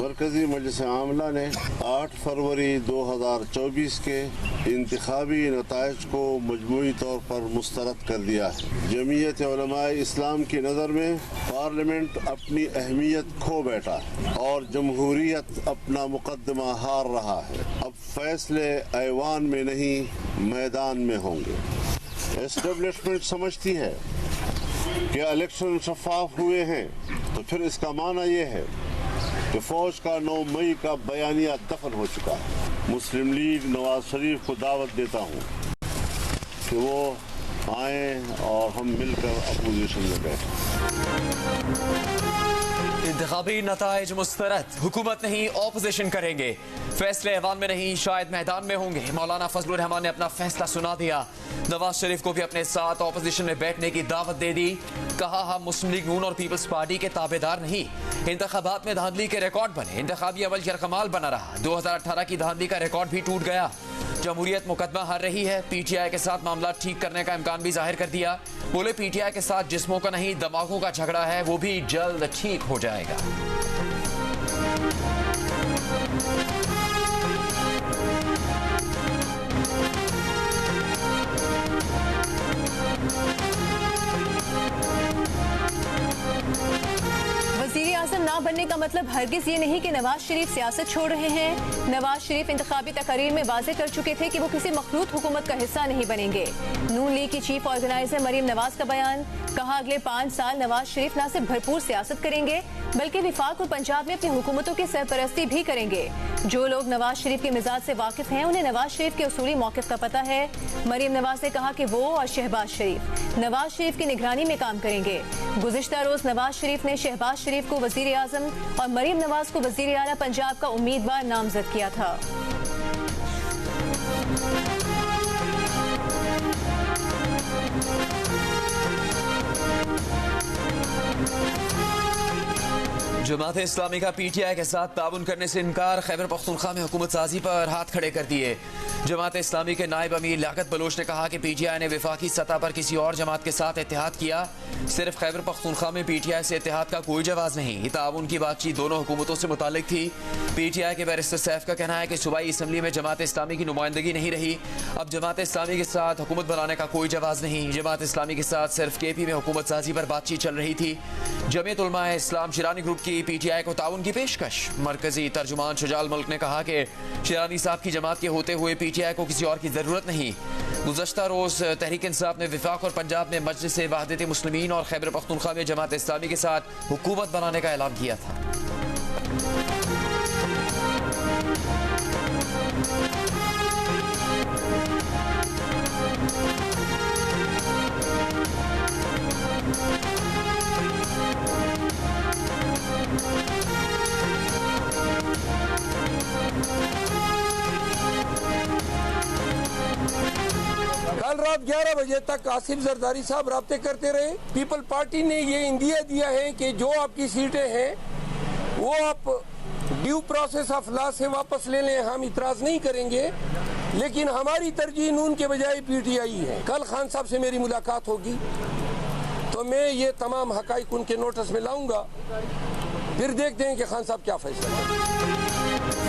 मरकजी मजलिस आमला ने 8 फरवरी 2024 के इंतखाबी नताइज को मजमूई तौर पर मुस्तरद कर दिया है। जमीयत उलमाए इस्लाम की नज़र में पार्लियामेंट अपनी अहमियत खो बैठा है और जमहूरियत अपना मुकदमा हार रहा है। अब फैसले ऐवान में नहीं मैदान में होंगे। एस्टेब्लिशमेंट समझती है कि इलेक्शन शफाफ हुए हैं, तो फिर इसका माना यह है कि फौज का 9 मई का बयानिया दफन हो चुका है। मुस्लिम लीग नवाज शरीफ को दावत देता हूँ कि वो आए और हम मिलकर अपोजिशन में बैठें। इंतखाबी नताइज मुस्तरद, हुकूमत नहीं ऑपोजिशन करेंगे, फैसले ऐवान में नहीं शायद मैदान में होंगे। मौलाना फजलुर रहमान ने अपना फैसला सुना दिया। नवाज शरीफ को भी अपने साथ ऑपोजिशन में बैठने की दावत दे दी। कहा हम मुस्लिम लीग नून और पीपल्स पार्टी के ताबेदार नहीं। इंतखाबात में धांधली के रिकॉर्ड बने, इंतखाबी अवल यरकमाल बना रहा। 2018 की धांधली का रिकॉर्ड भी टूट गया। जमहूरियत मुकदमा हार रही है। पीटीआई के साथ मामला ठीक करने का इम्कान भी जाहिर कर दिया। बोले पीटीआई के साथ जिस्मों का नहीं दिमागों का झगड़ा है, वो भी जल्द ठीक हो जाएगा। वज़ीर आज़म ना बनने का मतलब हरगिज ये नहीं कि नवाज शरीफ सियासत छोड़ रहे हैं। नवाज शरीफ इंतखाबी तकरीर में वाज़े कर चुके थे कि वो किसी मखलूत हुकूमत का हिस्सा नहीं बनेंगे। नून लीग की चीफ ऑर्गेनाइजर मरीम नवाज का बयान, कहा अगले 5 साल नवाज शरीफ न सिर्फ भरपूर सियासत करेंगे बल्कि विफाक और पंजाब में अपनी हुकूमतों की सरपरस्ती भी करेंगे। जो लोग नवाज शरीफ के मिजाज से वाकिफ हैं उन्हें नवाज शरीफ के उसूली मौक़िफ़ का पता है। मरीम नवाज ने कहा कि वो और शहबाज शरीफ नवाज शरीफ की निगरानी में काम करेंगे। गुज़िश्ता रोज नवाज शरीफ ने शहबाज शरीफ को वज़ीर आज़म और मरीम नवाज को वज़ीर आला पंजाब का उम्मीदवार नामजद किया था। जमात इस्लामी का पीटीआई के साथ ताउन करने से इनकार, खैबर पख्तूनख्वा में हुकूमत साजी पर हाथ खड़े कर दिए। जमात इस्लामी के नायब अमीर लियाकत बलोच ने कहा कि पीटीआई ने वफाकी सतह पर किसी और जमात के साथ इत्तेहाद किया। सिर्फ खैबर पख्तूनख्वा में पीटीआई से इत्तेहाद का कोई जवाब नहीं। ताउन की बातचीत दोनों हुकूमतों से मुताल्लिक थी। पीटीआई के बैरिस्टर सैफ का कहना है कि सूबाई असम्बली में जमात इस्लामी की नुमाइंदगी नहीं रही। अब जमात इस्लामी के साथ हुकूमत बनाने का कोई जवाब नहीं। जमात इस्लामी के साथ सिर्फ केपी में हुकूमत साजी पर बातचीत चल रही थी। जमीयत उलमाए इस्लाम शिरानी ग्रुप की पीटीआई को ताउन की पेशकश। मरकजी तर्जुमान शुजाल मुल्क ने कहा कि शिरानी साहब की जमात के होते हुए पीटीआई को किसी और की जरूरत नहीं। गुज़श्ता रोज तहरीक इंसाफ ने विफाक और पंजाब में मजलिस वहदत मुस्लिमीन और खैबर पख्तूनख्वा में जमात इस्लामी के साथ हुकूमत बनाने का ऐलान किया था। कल रात 11 बजे तक आसिफ जरदारी साहब राब्ते करते रहे। पीपल पार्टी ने ये इंदिया दिया है कि जो आपकी सीटें हैं वो आप ड्यू प्रोसेस ऑफ लॉ से वापस ले लें, हम इतराज नहीं करेंगे, लेकिन हमारी तरजीह नून के बजाय पीटीआई है। कल खान साहब से मेरी मुलाकात होगी तो मैं ये तमाम हकाइक उनके नोटिस में लाऊंगा, फिर देखते हैं कि खान साहब क्या फैसला करें।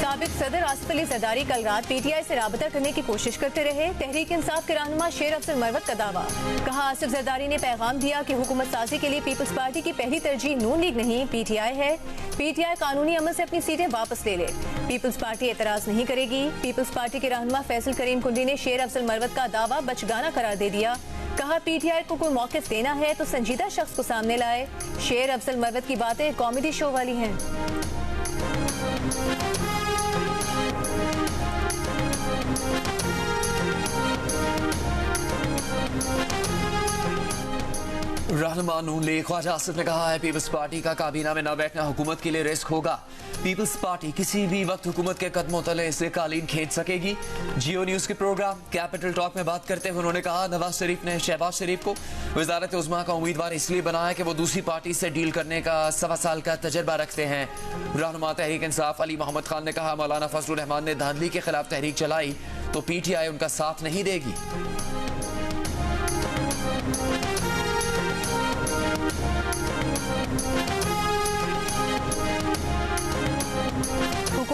साबिक सदर आसिफ अली जरदारी कल रात पीटीआई से राबता करने की कोशिश करते रहे। तहरीक इंसाफ के रहनुमा शेर अफजल मरवत का दावा, कहा आसिफ जरदारी ने पैगाम दिया कि हुकूमत साजी के लिए पीपल्स पार्टी की पहली तरजीह नून लीग नहीं पीटीआई है। पीटीआई कानूनी अमल से अपनी सीटें वापस ले ले, पीपल्स पार्टी एतराज नहीं करेगी। पीपल्स पार्टी के रहनुमा फैसल करीम कुंडी ने शेर अफजल मरवत का दावा बचगाना करार दे दिया। कहा पीटीआई को कोई मौक़िफ़ देना है तो संजीदा शख्स को सामने लाए। शेर अफजल मरवत की बातें कॉमेडी शो वाली हैं। रहनुमा नून लीग ख्वाजा आसिफ ने कहा है पीपल्स पार्टी का काबीना में न बैठना हुकूमत के लिए रिस्क होगा। पीपल्स पार्टी किसी भी वक्त हुकूमत के कदमों तले से कालीन खींच सकेगी। जियो न्यूज के प्रोग्राम कैपिटल टॉक में बात करते हुए उन्होंने कहा नवाज शरीफ ने शहबाज शरीफ को वजारत उज़्मा का उम्मीदवार इसलिए बनाया कि वो दूसरी पार्टी से डील करने का 1.25 साल का तजर्बा रखते हैं। रहनुमा तहरीक इंसाफ अली मोहम्मद खान ने कहा मौलाना फजलुर रहमान ने धांधली के खिलाफ तहरीक चलाई तो पीटीआई उनका साथ नहीं देगी।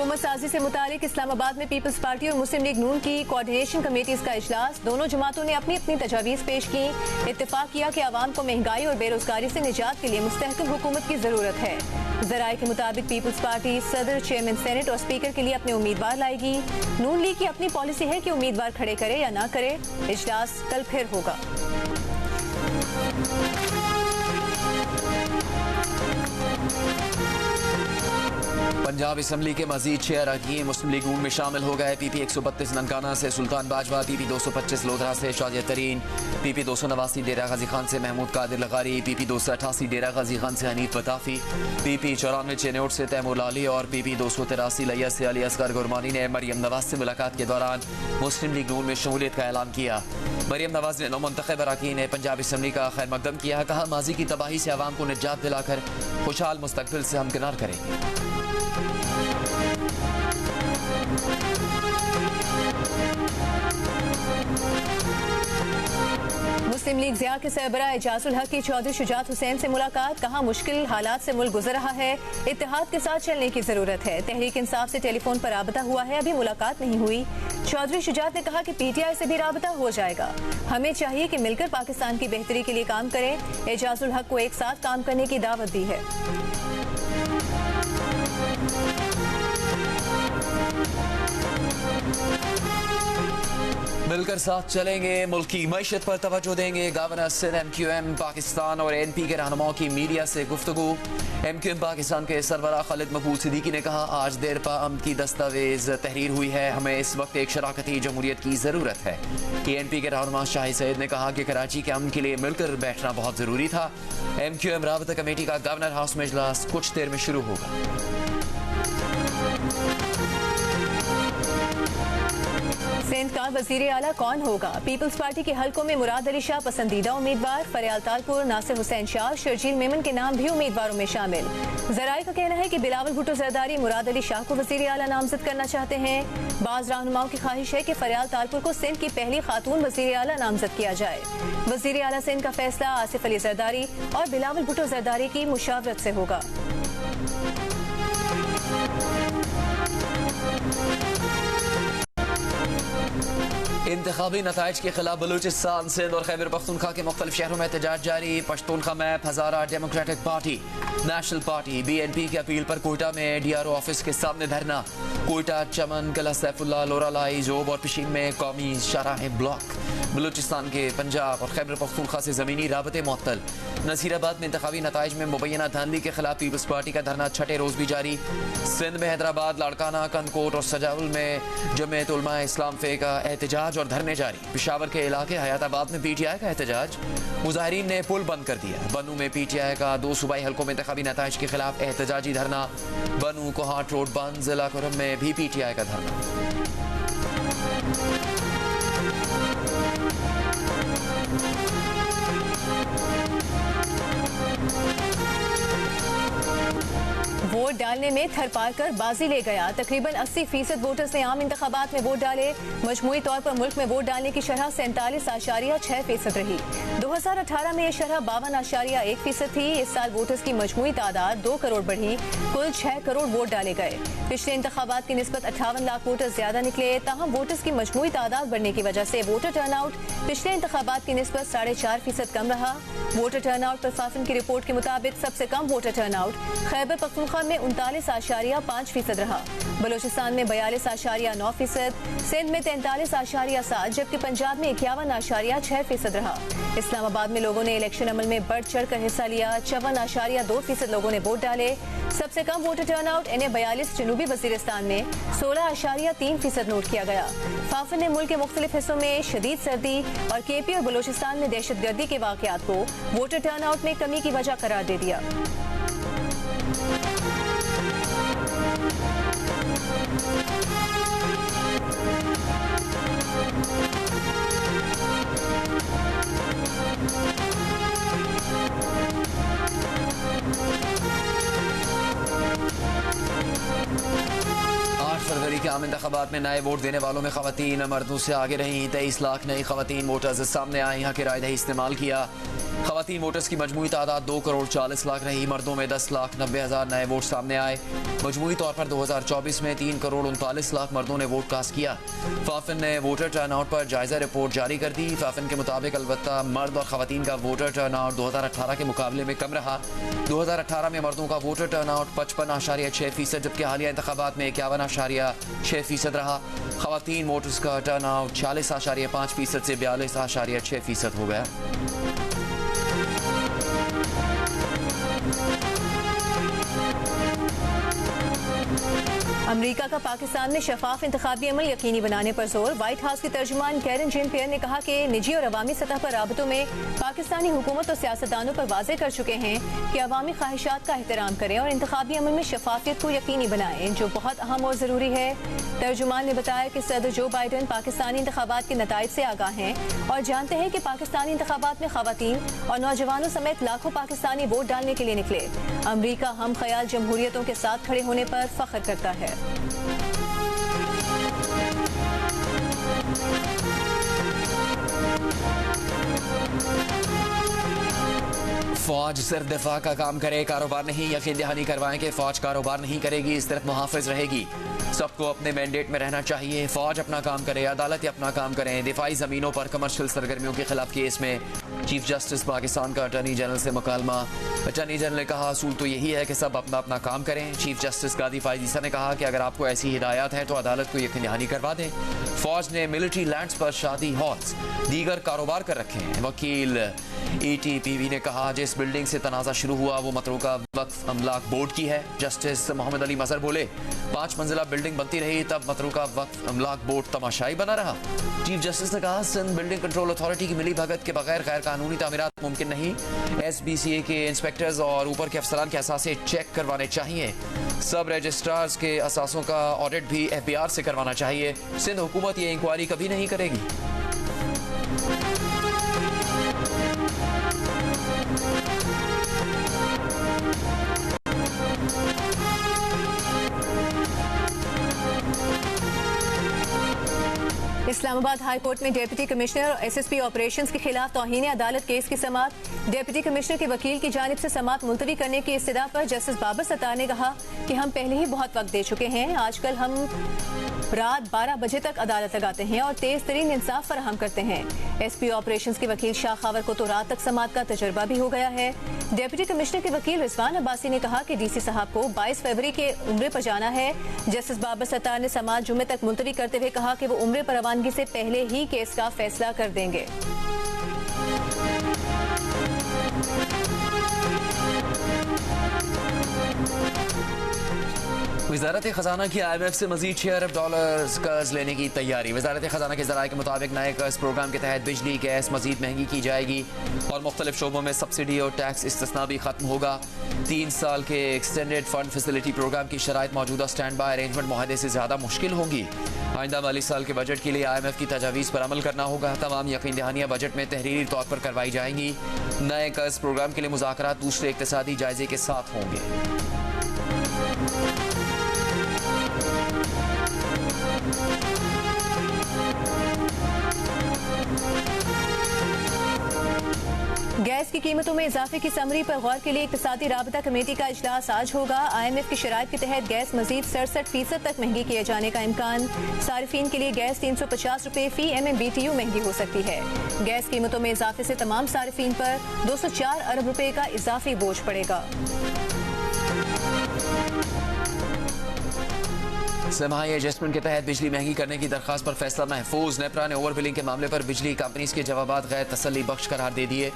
हुकूमत साजी से मुतालिक इस्लामाबाद में पीपल्स पार्टी और मुस्लिम लीग नून की कोऑर्डिनेशन कमेटीज का इजलास। दोनों जमातों ने अपनी अपनी तजावीज़ पेश की। इत्तेफाक किया कि आवाम को महंगाई और बेरोजगारी से निजात के लिए मुस्तहकम हुकूमत की जरूरत है। जराये के मुताबिक पीपल्स पार्टी सदर, चेयरमैन सेनेट और स्पीकर के लिए अपने उम्मीदवार लाएगी। नून लीग की अपनी पॉलिसी है कि उम्मीदवार खड़े करे या ना करे। इजलास कल फिर होगा। पंजाब असम्बली के मजीद 6 अरकान मुस्लिम लीग नून में शामिल हो गए। PP 132 ननकाना से सुल्तान बाजवा, PP 225 लोधरा से शाजिया तरीन, PP 289 डेरा गाजी खान से महमूद कादिर लगारी, PP 288 डेरा गाजी खान से हनीफ बताफी, PP 94 चेनोट से तैमूर लाली और PP 283 लिया से अली असगर गुरमानी ने मरियम नवाज से मुलाकात के दौरान मुस्लिम लीग नून में शमूलियत का ऐलान किया। मरियम नवाज ने नौमुंतखब अरकान ने पंजाब असम्बली का खैर मकदम किया। कहा, माजी की तबाही से आवाम को निजात दिलाकर खुशहाल मुस्तकबिल से हमकिनार करेंगे। मुस्लिम लीग ज़िया के सरबराह एजाजुल हक की चौधरी शुजात हुसैन से मुलाकात। कहा, मुश्किल हालात से मुल्क गुजर रहा है, इत्तेहाद के साथ चलने की जरूरत है। तहरीक इंसाफ से टेलीफोन पर राबता हुआ है, अभी मुलाकात नहीं हुई। चौधरी शुजात ने कहा कि PTI से भी राबता हो जाएगा। हमें चाहिए कि मिलकर पाकिस्तान की बेहतरी के लिए काम करें। एजाजुल हक को एक साथ काम करने की दावत दी है। मिलकर साथ चलेंगे, मुल्क की मैशत पर तवज्जो देंगे। गवर्नर सिंध MQM पाकिस्तान और ANP के रहनुमाओं की मीडिया से गुफ्तगू। MQM पाकिस्तान के सरबराह खालिद मकबूल सिद्दीकी ने कहा, आज देर पा अमन की दस्तावेज तहरीर हुई है, हमें इस वक्त एक शराकती जमहूरियत की ज़रूरत है। ANP के रहनुमा शाहिद सईद ने कहा कि कराची के अमन के लिए मिलकर बैठना बहुत ज़रूरी था। MQM राबता कमेटी का गवर्नर हाउस में इजलास कुछ देर में शुरू होगा। सिंध का वजीर आला कौन होगा? पीपल्स पार्टी के हलकों में मुराद अली शाह पसंदीदा उम्मीदवार, फरियाल तालपुर, नासिर हुसैन शाह, शर्जील मेमन के नाम भी उम्मीदवारों में शामिल। जराये का कहना है कि बिलावल भुट्टो जरदारी मुराद अली शाह को वजीर आला नामजद करना चाहते हैं। बाज रहनुमाओं की ख्वाहिश है कि फरियाल तालपुर को सिंध की पहली खातून वजीर आला नामजद किया जाए। वजीर आला सिंध का फैसला आसिफ अली जरदारी और बिलावल भुट्टो जरदारी की मुशावरत से होगा। इंतखाबी नताइज के खिलाफ बलूचिस्तान, सिंध और खैबर पख्तूनख्वा के मुख्तलिफ शहरों में एहतजाज जारी। Pashtunkhwa MAP, Hazara, democratic party, national party, BNP की अपील पर कोयटा में DRO ऑफिस के सामने धरना। कोयटा, चमन, कला सैफुल्ला, लोरालाई, जोब और पिशीन में कौमी शाहराहें ब्लॉक। बलूचिस्तान के पंजाब और खैबर पख्तूनख्वा से ज़मीनी राबते मुअत्तल। नसीराबाद में इंतखाबी नताइज में मुबैना धांधली के खिलाफ पीपल्स पार्टी का धरना छठे रोज भी जारी। सिंध में हैदराबाद, लाड़काना, कनकोट और सजाउल में जमीयत उलमा इस्लाम फे का एहतजाज और धरने जारी। पेशावर के इलाके हयाताबाद में PTI का एहतजाज, मुजाहिरीन ने पुल बंद कर दिया। बनू में PTI का 2 सूबाई हलकों में इंतखाबी नताइज के खिलाफ एहतजाजी धरना। बनू, कोहाट रोड बंद। जिला कुरम में भी PTI का धरना। वोट डालने में थरपारकर बाजी ले गया। तकरीबन 80% वोटर्स ने आम इंतखाबात में वोट डाले। मजमूई तौर पर मुल्क में वोट डालने की शरह 47.6% रही। 2018 में यह शरह 52.1% थी। इस साल वोटर्स की मजमूई तादाद 2 करोड़ बढ़ी। कुल 6 करोड़ वोट डाले गए। पिछले इंतखाबात की निस्बत 58 लाख वोटर ज्यादा निकले। ताहम वोटर्स की मजमूई तादाद बढ़ने की वजह से वोटर टर्नआउट पिछले इंतखाबात की निस्बत 4.5% कम रहा। वोटर टर्नआउट पर फाफिन की रिपोर्ट के मुताबिक सबसे कम वोटर टर्नआउट खैबर पख्तूनख्वा में 39.5% रहा। बलोचिस्तान में 42.9%, सिंध में 43.7%, जबकि पंजाब में 51.6% रहा। इस्लामाबाद में लोगों ने इलेक्शन अमल में बढ़ चढ़ कर हिस्सा लिया। 54.2% लोगों ने वोट डाले। सबसे कम वोटर टर्नआउट NA42 जनूबी वजीरिस्तान में 16.3% नोट किया गया। फाफिन ने मुल्क के मुख्तलिफ हिस्सों में शदीद सर्दी और KP और बलोचिस्तान में दहशतगर्दी के वाकयात को वोटर टर्नआउट में कमी की वजह करार दे दिया। फरवरी के आम इंतखाबात में नए वोट देने वालों में खवातीन मर्दों से आगे रहीं। 23 लाख नई खवातीन वोटर्स सामने आई। यहाँ की रायदही इस्तेमाल किया। खवातीन वोटर्स की मजमूई तादाद 2 करोड़ 40 लाख रही। मर्दों में 10 लाख 90 हज़ार नए वोट सामने आए। मजमूई तौर पर 2024 में 3 करोड़ 39 लाख मर्दों ने वोट कास्ट किया। फाफिन ने वोटर टर्नआउट पर जायजा रिपोर्ट जारी कर दी। फाफिन के मुताबिक अलबत्ता मर्द और खवातीन का वोटर टर्नआउट 2018 के मुकाबले में कम रहा। 2018 में मर्दों का वोटर टर्नआउट 55.6%, जबकि हालिया इंतखाबात में 51.6% रहा। खवातीन वोटर्स का टर्नआउट 46.5% से 42.6% हो गया। अमेरिका का पाकिस्तान में शफाफ इंतखाबी अमल यकीनी बनाने पर जोर। व्हाइट हाउस की तर्जुमान कैरन जेन पियर ने कहा कि निजी और अवामी सतह पर राबतों में पाकिस्तानी हुकूमत और सियासतदानों पर वाजे कर चुके हैं कि अवामी ख्वाहिशात का एहतराम करें और इंतखाबी अमल में शफाफियत को यकीनी बनाएं, जो बहुत अहम और ज़रूरी है। तर्जुमान ने बताया कि सदर जो बाइडन पाकिस्तानी इंतखाबात के नताइज से आगाह हैं और जानते हैं कि पाकिस्तानी इंतखाबात में खवातीन और नौजवानों समेत लाखों पाकिस्तानी वोट डालने के लिए निकले। अमरीका हम ख्याल जमहूरियतों के साथ खड़े होने पर फख्र करता है। फौज सिर्फ दिफा का काम करे, कारोबार नहीं। यकीन दहानी करवाएं कि फौज कारोबार नहीं करेगी, इस तरफ मुहाफिज रहेगी। सबको अपने मैंडेट में रहना चाहिए। फौज अपना काम करे, अदालतें अपना काम करें। दिफाई ज़मीनों पर कमर्शियल सरगर्मियों के खिलाफ केस में चीफ जस्टिस पाकिस्तान का अटॉर्नी जनरल से मुकालमा। अटॉर्नी जनरल ने कहा असूल तो यही है कि सब अपना अपना काम करें। चीफ जस्टिस गादी फायजीसा ने कहा कि अगर आपको ऐसी हिदायत है तो अदालत को यकीन दहानी करवा दें। फौज ने मिलिट्री लैंड्स पर शादी हॉल्स दीगर कारोबार कर रखे हैं। वकील ETPV ने कहा जिस बिल्डिंग से तनाज़ा शुरू हुआ वो मतरूका वक्फ अमलाक बोर्ड की है। जस्टिस मोहम्मद अली मजहर बोले 5 मंजिला बिल्डिंग बनती रही तब मतरूका वक्फ अमलाक बोर्ड तमाशाई बना रहा। चीफ जस्टिस ने कहा सिंध बिल्डिंग कंट्रोल अथॉरिटी की मिली भगत के बगैर गैर कानूनी तामीरात मुमकिन नहीं। SBCA के इंस्पेक्टर्स और ऊपर के अफसरान के असासे चेक करवाने चाहिए। सब रजिस्ट्रार्स के असासों का ऑडिट भी FBR से करवाना चाहिए। सिंध हुकूमत ये इंक्वायरी कभी नहीं करेगी। इस्लामाबाद हाई कोर्ट में डिप्टी कमिश्नर और SSP ऑपरेशंस के खिलाफ तौहीन अदालत केस की समाअत। डिप्टी कमिश्नर के वकील की जानिब से समाअत मुलतवी करने की इस्तदा पर जस्टिस बाबर सत्तार ने कहा कि हम पहले ही बहुत वक्त दे चुके हैं। आजकल हम रात 12 बजे तक अदालत लगाते हैं और तेज तरीन इंसाफ फराहम करते हैं। SP ऑपरेशंस के वकील शाह खावर को तो रात तक समाअत का तजर्बा भी हो गया है। डिप्टी कमिश्नर के वकील रिजवान अब्बासी ने कहा कि DC साहब को 22 फरवरी के उम्रे पर जाना है। जस्टिस बाबर सत्तार ने समाअत जुम्मे तक मुलतवी करते हुए कहा कि वो उम्रे पर रवानगी से पहले ही केस का फैसला कर देंगे। वज़ारत खजाना की IMF से मजीद $6 अरब कर्ज लेने की तैयारी। वज़ारत खजाना के ज़राए के मुताबिक नए कर्ज प्रोग्राम के तहत बिजली गैस मजीद महंगी की जाएगी और मुख्तलिफ शोबों में सब्सिडी और टैक्स इस्तिस्ना भी खत्म होगा। 3 साल के एक्सटेंडेड फंड फैसिलिटी प्रोग्राम की शराइत मौजूदा स्टैंड बाय अरेंजमेंट मुआहदे से ज़्यादा मुश्किल होंगी। आइंदा माली साल के बजट के लिए IMF की तजावीज़ पर अमल करना होगा। तमाम यकीन दहानियाँ बजट में तहरीरी तौर पर करवाई जाएंगी। नए कर्ज प्रोग्राम के लिए मुज़ाकरात दूसरे इक़्तिसादी जायजे के साथ होंगे। गैस की कीमतों में इजाफे की समरी पर गौर के लिए इक़्तिसादी राबता कमेटी का इजलास आज होगा। IMF की शराइत के तहत गैस मजीद 67% तक महंगी किए जाने का इम्कान। सारिफीन के लिए गैस 350 रुपये फी MMBTU महंगी हो सकती है। गैस कीमतों में इजाफे से तमाम सारिफीन पर 204 अरब रुपए का इजाफी बोझ पड़ेगा। समाई एडजस्टमेंट के तहत बिजली महंगी करने की दरखास्त पर फैसला महफूज। नेपरा ने ओवर बिलिंग के मामले पर बिजली कंपनीज के जवाबात गैर तसल्ली बख्श करार दे दिए।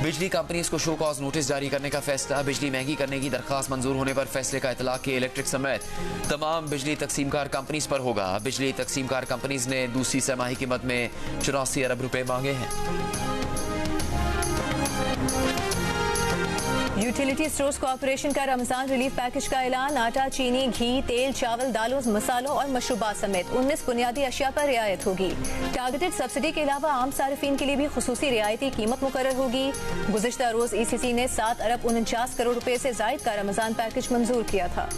बिजली कंपनीज को शो कॉज नोटिस जारी करने का फैसला। बिजली महंगी करने की दरखास्त मंजूर होने पर फैसले का इतलाक के इलेक्ट्रिक समेत तमाम बिजली तकसीमकार कंपनीज पर होगा। बिजली तकसीमकार कंपनीज ने दूसरी समाही कीमत में 84 अरब रुपए मांगे हैं। यूटिलिटी स्टोर्स कॉर्पोरेशन का रमजान रिलीफ पैकेज का ऐलान। आटा, चीनी, घी, तेल, चावल, दालों, मसालों और मशरूबात समेत 19 बुनियादी अशिया पर रियायत होगी। टारगेटेड सब्सिडी के अलावा आम सारिफीन के लिए भी खुसूसी रियायती कीमत मुकर्रर होगी। गुज़िश्ता रोज ECC ने 7 अरब 49 करोड़ रुपए से जायद का रमजान पैकेज मंजूर किया था।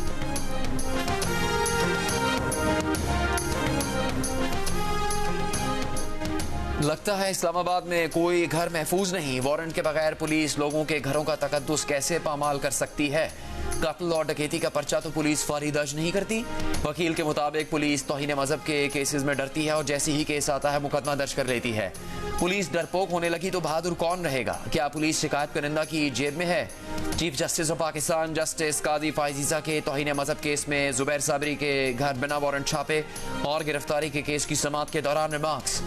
लगता है इस्लामाबाद में कोई घर महफूज नहीं। वारंट के बगैर पुलिस लोगों के घरों का तकद्दुस कैसे पामाल कर सकती है। कत्ल और डकैती का पर्चा तो पुलिस फौरी दर्ज नहीं करती। वकील के मुताबिक पुलिस तौहीन मजहब के केसेस में डरती है और जैसे ही केस आता है मुकदमा दर्ज कर लेती है। पुलिस डरपोक होने लगी तो बहादुर कौन रहेगा? क्या पुलिस शिकायत करिंदा की जेब में है? Chief justice of Pakistan justice Qazi Faez Isa के तौहीन मजहब केस में जुबैर साबरी के घर बिना वारंट छापे और गिरफ्तारी के केस की समाअत के दौरान रिमार्क्स।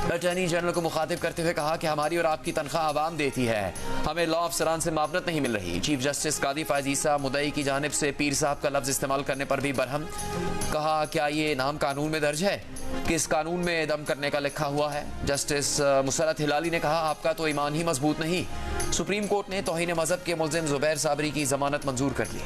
अटॉर्नी जनरल को मुखातिब करते हुए कहा कि हमारी और आपकी तनख्वाह आवाम देती है, हमें लॉ अफसरान से मावनत नहीं मिल रही। चीफ जस्टिस कादी फायजीसा मुद्दई की जानिब से पीर साहब का लफ्ज इस्तेमाल करने पर भी बरहम। कहा क्या ये नाम कानून में दर्ज है? किस कानून में दम करने का लिखा हुआ है? जस्टिस मुसरत हिलाली ने कहा आपका तो ईमान ही मजबूत नहीं। सुप्रीम कोर्ट ने तौहीन मजहब के मुल्जिम जुबैर साबरी की जमानत मंजूर कर ली।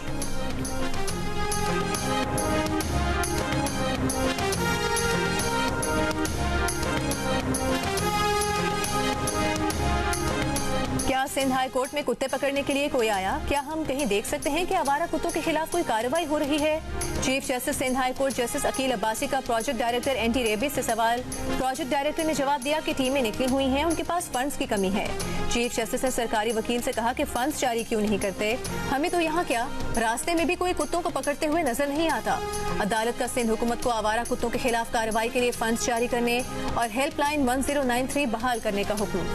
क्या सिंध हाई कोर्ट में कुत्ते पकड़ने के लिए कोई आया? क्या हम कहीं देख सकते हैं कि आवारा कुत्तों के खिलाफ कोई कार्रवाई हो रही है? Chief justice Sindh high court justice Akeel Abbasi का प्रोजेक्ट डायरेक्टर एंटी रेबीज से सवाल। प्रोजेक्ट डायरेक्टर ने जवाब दिया कि टीमें निकली हुई हैं, उनके पास फंड्स की कमी है। चीफ जस्टिस ने सरकारी वकील से कहा कि फंड्स जारी क्यों नहीं करते? हमें तो यहाँ क्या रास्ते में भी कोई कुत्तों को पकड़ते हुए नजर नहीं आता। अदालत का सिंध हुकूमत को आवारा कुत्तों के खिलाफ कार्रवाई के लिए फंड्स जारी करने और हेल्पलाइन 1093 बहाल करने का हुक्म।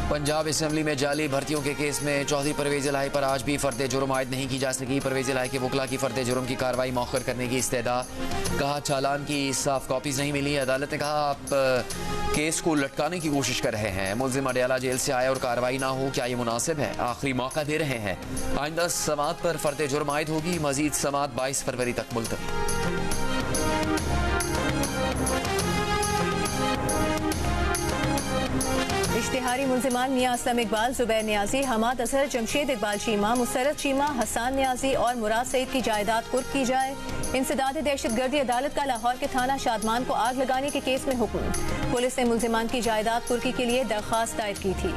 पंजाब असेंबली में जाली भर्तियों के केस में चौधरी परवेज इलाही पर आज भी फर्द जुर्म आयद नहीं की जा सकी। परवेज इलाही के वकला की फर्द जुर्म की कार्रवाई मौखर करने की इस्तेदा। कहा चालान की साफ कॉपीज नहीं मिली। अदालत ने कहा आप केस को लटकाने की कोशिश कर रहे हैं। मुल्जिम अडयाला जेल से आए और कार्रवाई ना हो, क्या ये मुनासिब है? आखिरी मौका दे रहे हैं। आइंदा समात पर फर्द जुर्म आयद होगी। मजीद समात 22 फरवरी तक मुलतवी। इश्तिहारी मुल्जिमान मियां असलम इकबाल, जुबैर नियाजी, हमाद अजहर, जमशेद इकबाल चीमा, मुसरत चीमा, हसान नियाजी और मुराद सईद की जायदाद कुर्क की जाए। इंसदाद दहशतगर्दी अदालत का लाहौर के थाना शादमान को आग लगाने के केस में हुक्म। पुलिस ने मुल्जिमान की जायदाद कुर्की के लिए दरख्वास्त दायर की थी।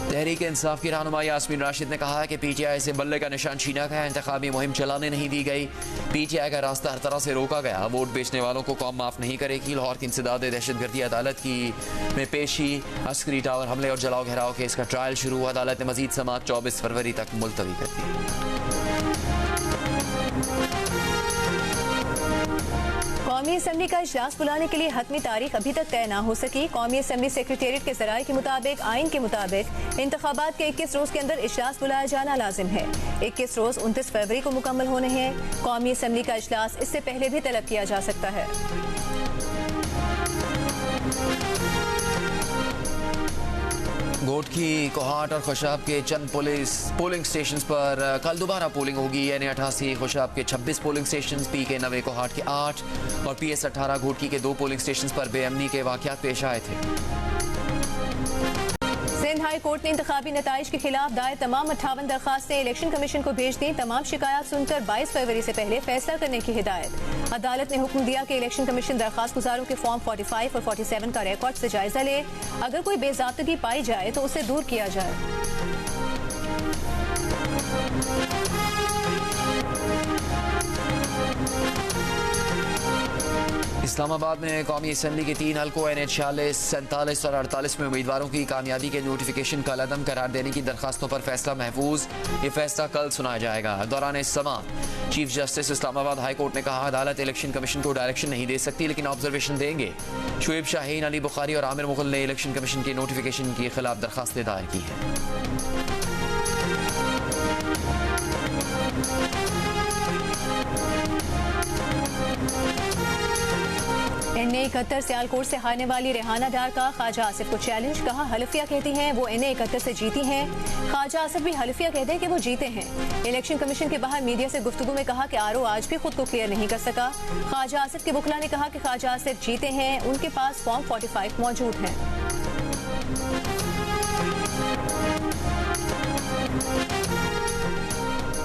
तहरीक इंसाफ की रहनुमा यास्मीन राशिद ने कहा है कि पीटीआई से बल्ले का निशान छीना गया, इंतखाबी मुहिम चलाने नहीं दी गई। पीटीआई का रास्ता हर तरह से रोका गया। वोट बेचने वालों को कौम माफ नहीं करेगी। लाहौर की इंसदाद दहशतगर्दी अदालत की में पेशी, अस्करी टावर हमले और जलाओ घेराव केस का ट्रायल शुरू। अदालत ने मजीद समात 24 फरवरी तक मुलतवी कर दी। कौमी असम्बली का इजलास बुलाने के लिए हतमी तारीख अभी तक तय न हो सकी। कौमी असम्बली सेक्रेटेरिएट के जराये के मुताबिक आइन के मुताबिक इंतखाबात के 21 रोज के अंदर इजलास बुलाया जाना लाजिम है। 21 रोज 29 फरवरी को मुकम्मल होने हैं। कौमी असम्बली का इजलास इससे पहले भी तलब किया जा सकता है। गोट की कोहाट और खुशाब के चंद पोलिंग स्टेशन पर कल दोबारा पोलिंग होगी। NA88 खुशाब के 26 पोलिंग स्टेशन, PK 90 कोहाट के 8 और PS 18 घोटकी के 2 पोलिंग स्टेशन पर बेअमनी के वाकयात पेश आए थे। सिंध हाई कोर्ट ने इंतखाबी नताइज के खिलाफ दायर तमाम 58 दरखास्तें इलेक्शन कमीशन को भेज दी। तमाम शिकायत सुनकर 22 फरवरी से पहले फैसला करने की हिदायत। अदालत ने हुक्म दिया कि इलेक्शन कमीशन दरखास्त गुजारों के फॉर्म 45 और 47 का रिकॉर्ड से जायजा ले। अगर कोई बेज़ाब्तगी पाई जाए तो उसे दूर किया जाए। इस्लामाबाद में कौमी असम्बली के 3 हल्कों NA46, 47 और 48 में उम्मीदवारों की कामयाबी के नोटिफिकेशन का अदम करार देने की दरखास्तों पर फैसला महफूज। ये फैसला कल सुनाया जाएगा। दौरान समाअत chief justice Islamabad high court ने कहा अदालत इलेक्शन कमीशन को डायरेक्शन नहीं दे सकती लेकिन ऑब्जर्वेशन देंगे। शुएब शाहीन, अली बुखारी और आमिर मुगल ने इलेक्शन कमीशन के नोटिफिकेशन के खिलाफ दरखास्तें दायर की है। NA71 सियालकोट से हारने वाली रेहाना डार का ख्वाजा आसिफ को चैलेंज। कहा हल्फिया कहती हैं वो NA71 से जीती हैं। ख्वाजा आसिफ भी हल्फिया कहते हैं कि वो जीते हैं। इलेक्शन कमीशन के बाहर मीडिया से गुफ्तगू में कहा कि RO आज भी खुद को क्लियर नहीं कर सका। ख्वाजा आसिफ के वकला ने कहा कि ख्वाजा आसिफ जीते हैं, उनके पास फॉर्म 45 मौजूद है।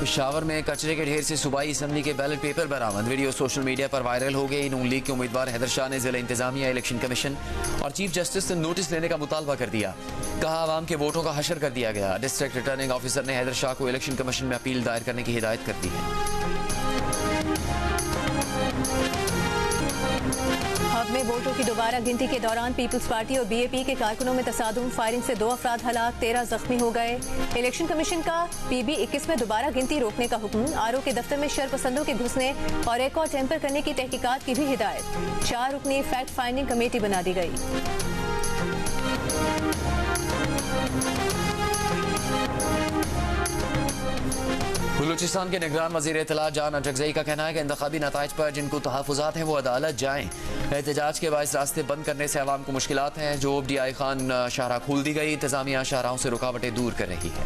पेशावर में कचरे के ढेर से सूबाई असम्बली के बैलेट पेपर बरामद। वीडियो सोशल मीडिया पर वायरल हो गई। नून लीग के उम्मीदवार हैदर शाह ने जिला इंतजामिया, इलेक्शन कमीशन और चीफ जस्टिस से नोटिस लेने का मुतालबा कर दिया। कहा आवाम के वोटों का हशर कर दिया गया। डिस्ट्रिक्ट रिटर्निंग ऑफिसर ने हैदर शाह को इलेक्शन कमीशन में अपील दायर करने की हिदायत कर दी है। हब में वोटों की दोबारा गिनती के दौरान पीपल्स पार्टी और बीएपी के कारकुनों में तसादुम, फायरिंग से 2 अफराद हलाक, 13 जख्मी हो गए। इलेक्शन कमीशन का PB 21 में दोबारा गिनती रोकने का हुक्म। आरओ के दफ्तर में शरपसंदों के घुसने और रिकॉर्ड टेम्पर करने की तहकीकात की भी हिदायत। 4 रुकनी फैक्ट फाइंडिंग कमेटी बना दी गई। बलूचिस्तान के निगरान वज़ीर इत्तलात जान अटकज़ई का कहना है कि इंतखाबी नताइज पर जिनको तहफ़्फ़ुज़ात हैं वो अदालत जाएं। एहतजाज के बाइस रास्ते बंद करने से अवाम को मुश्किलात हैं। जोब DI खान शाहराह खोल दी गई। इंतज़ामिया शाहराहों से रुकावटें दूर कर रही है।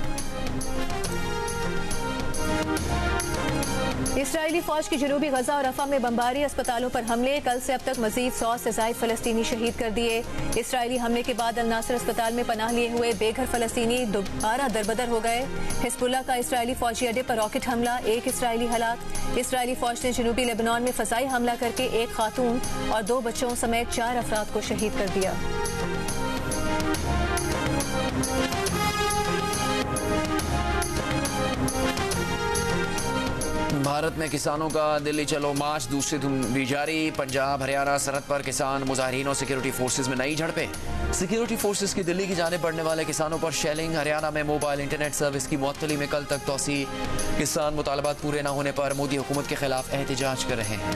इसराइली फौज की जनूबी गजा और रफा में बमबारी, अस्पतालों पर हमले। कल से अब तक मजीद 100 से ज़ायद फलस्तीनी शहीद कर दिए। इसराइली हमले के बाद अल नासर अस्पताल में पनाह लिए हुए बेघर फलस्तीनी दोबारा दरबदर हो गए। हिजबुल्लाह का इसराइली फौजी अड्डे पर रॉकेट हमला, 1 इसराइली हलाक। इसराइली फौज ने जनूबी लेबनान में फ़ज़ाई हमला करके 1 खातून और 2 बच्चों समेत 4 अफराद को शहीद कर दिया। भारत में किसानों का दिल्ली चलो मार्च दूसरे दिन भी जारी। पंजाब हरियाणा सरहद पर किसान मुजाहिरीन और सिक्योरिटी फोर्सेज में नई झड़पें। सिक्योरिटी फोर्सेज की दिल्ली की जानिब बढ़ने वाले किसानों पर शेलिंग। हरियाणा में मोबाइल इंटरनेट सर्विस की मुअत्तली में कल तक तोसी। किसान मुतालबात पूरे न होने पर मोदी हुकूमत के खिलाफ एहतजाज कर रहे हैं।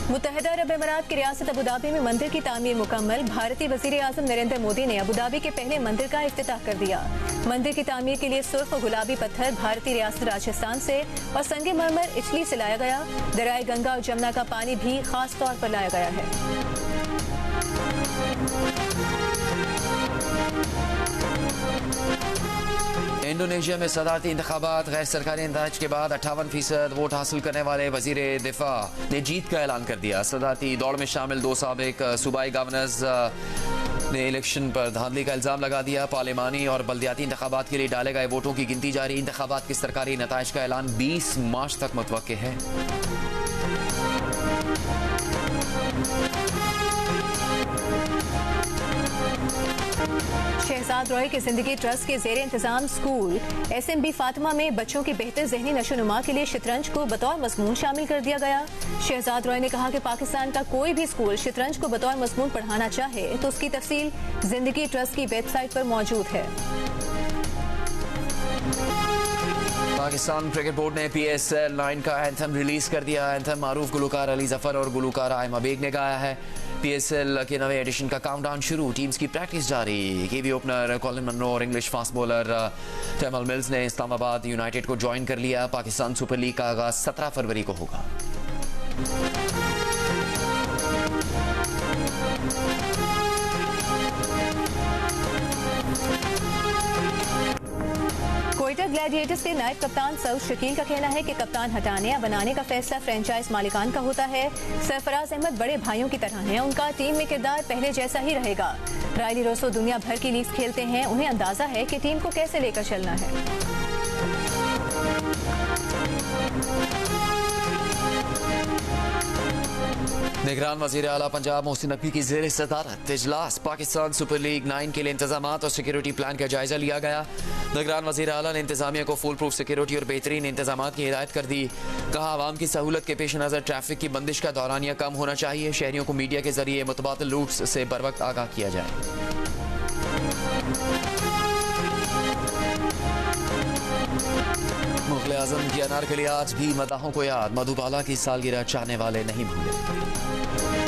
मुत्तहिदा अरब अमीरात की रियासत अबूधाबी में मंदिर की तामीर मुकम्मल। भारतीय वज़ीर आज़म नरेंद्र मोदी ने अबूधाबी के पहले मंदिर का इफ्तिताह कर दिया। मंदिर की तामीर के लिए सुर्ख और गुलाबी पत्थर भारतीय रियासत राजस्थान से और संगे मरमर इटली से लाया गया। दरियाए गंगा और जमुना का पानी भी खास तौर पर लाया गया है। इंडोनेशिया में सदारती इंतखाबात। गैर सरकारी इंतजाज के बाद 58% वोट हासिल करने वाले वजीर दिफा ने जीत का ऐलान कर दिया। सदारती दौड़ में शामिल 2 साबिक सूबाई गवर्नर्स ने इलेक्शन पर धांधली का इल्जाम लगा दिया। पार्लिमानी और बल्दियाती इंतखाबात के लिए डाले गए वोटों की गिनती जारी। इंतखाबात के सरकारी नताइज का ऐलान 20 मार्च तक मुतवक्के है। शहजाद रॉय के जिंदगी ट्रस्ट के जेर इंतजाम स्कूल SMB फातिमा में बच्चों की बेहतर जहनी नशोनुमा के लिए शतरंज को बतौर मज़मून शामिल कर दिया गया। शहजाद रॉय ने कहा कि पाकिस्तान का कोई भी स्कूल शतरंज को बतौर मज़मून पढ़ाना चाहे तो उसकी तफसील जिंदगी ट्रस्ट की वेबसाइट पर मौजूद है। पाकिस्तान क्रिकेट बोर्ड ने PSL 9 का एंथम रिलीज कर दिया। एंथम मारूफ गुलकार अली जफर और गुलकार आयमा बेग ने गाया है। PSL के नवे एडिशन का काउंटडाउन शुरू। टीम्स की प्रैक्टिस जारी। KV ओपनर कॉलिन मनरो और इंग्लिश फास्ट बॉलर टैमल मिल्स ने इस्लामाबाद यूनाइटेड को ज्वाइन कर लिया। पाकिस्तान सुपर लीग का आगाज 17 फरवरी को होगा। क्वेटा ग्लैडिएटर्स के नायब कप्तान सऊद शकील का कहना है कि कप्तान हटाने या बनाने का फैसला फ्रेंचाइज मालिकान का होता है। सरफराज अहमद बड़े भाइयों की तरह हैं। उनका टीम में किरदार पहले जैसा ही रहेगा। रायली रोसो दुनिया भर की लीग खेलते हैं। उन्हें अंदाजा है कि टीम को कैसे लेकर चलना है। निगरान वज़ीर आला पंजाब मोहसिन नकवी की ज़ेर सदारत इजलास। पाकिस्तान सुपर लीग 9 के लिए इंतजामात और सिक्योरिटी प्लान का जायजा लिया गया। निगरान वज़ीर आला ने इंतजामिया को फुल प्रूफ सिक्योरिटी और बेहतरीन इंतजामात की हिदायत कर दी। कहा आवाम की सहूलत के पेश नज़र ट्रैफिक की बंदिश का दौरानिया कम होना चाहिए। शहरियों को मीडिया के जरिए मुतबादिल रूट्स से बर वक्त आगाह किया जाए। मुग़ल आज़म की अनारकली आज भी मदाहों को याद। मधुबाला की सालगिरह चाहने वाले नहीं भूले।